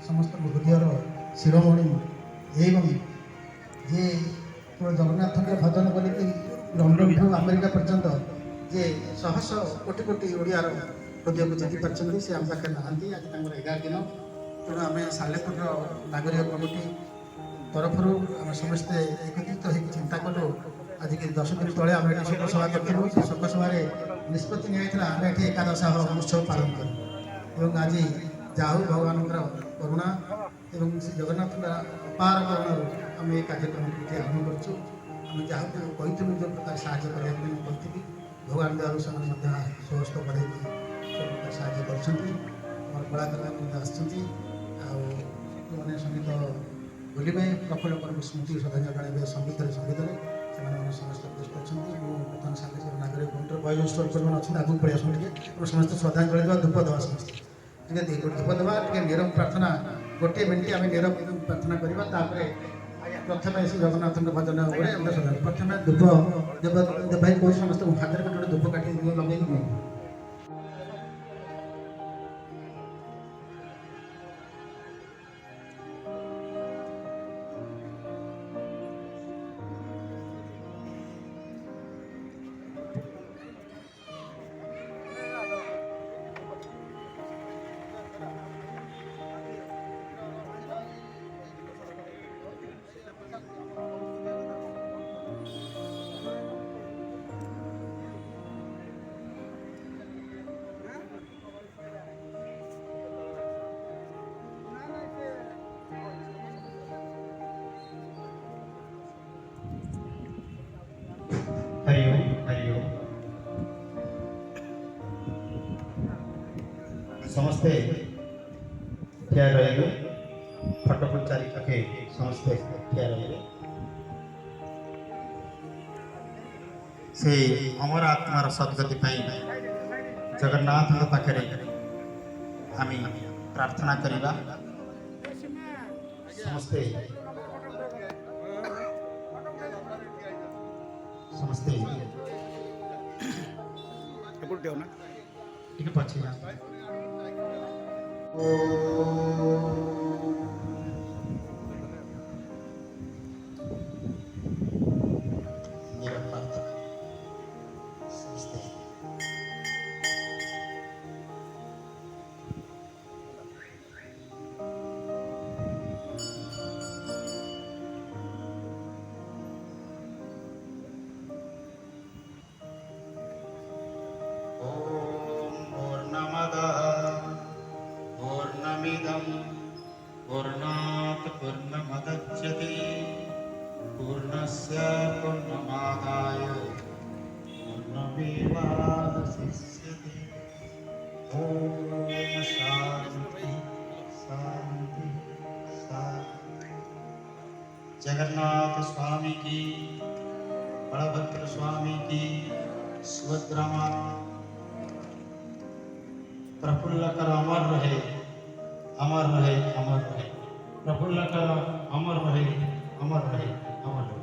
समस्त हृदयर शिरोमणि एवं जे जगन्नाथ भजन बोलिकी लंडन ठू अमेरिका पर्यंत जे शह शह कोटि कोटि ओडियार हृदय को जीति पार्टी से आम पाखे नहांती आज 11 दिन तेणु आम सालेपुर नागरिक कमिटी तरफ आम समस्ते एकत्रित हो चिंता कलु आज के 10 दिन तले आम ये शोकसभा करूँ से शोकसभा निष्पत्ति निया आम ये एकादशाह महोत्सव पालन करूँ आज जाहू भगवान करुणा एवं श्री जगन्नाथ अपार करुणा आम ये कार्यक्रम को आरम्भ करूँ जहाँ कही जो प्रकार साहय करी भगवान दयालु से सहस्त बढ़े सब प्रकार साहय कर कलाकार आने संगीत बोलिबे प्रफुल्ल पर्व स्मृति श्रद्धांजलि जन संगीत संगीत से समस्त व्यस्त अच्छा बर्तमान साले नागरिक कमिटर बयोज्येष्ठ जो अच्छे आगे पड़े आसते समस्त श्रद्धांजलि देवा धूप देवा समस्त ठीक है धूप देवा नीरव प्रार्थना गोटे मिनिट आम नीरव प्रार्थना करवा प्रथम श्री जगन्नाथ भजन प्रथम धूप भाई कौन समस्त हाथ में गोटे धूप काटी लगे हरिओम हरिओम समस्ते ठिया रहे फटोफट चारि पाखे समस्ते ठिया रहे से अमर आत्मार सद्गति जगन्नाथ पाखे आम प्रार्थना करवा समस्ते समस्ते ठीक पछे पूर्णात् पूर्णमुदच्यते पूर्णस्य पूर्णमादाय पूर्णमेवावशिष्यते ॐ शान्ति शान्ति शान्ति। जगन्नाथ स्वामी की, बलभद्र स्वामी की, सुभद्रा माँ प्रफुल्ल कर अमर रहे, अमर रहे, अमर रहे, प्रफुल्ल कर अमर रहे, अमर रहे, अमर रहे।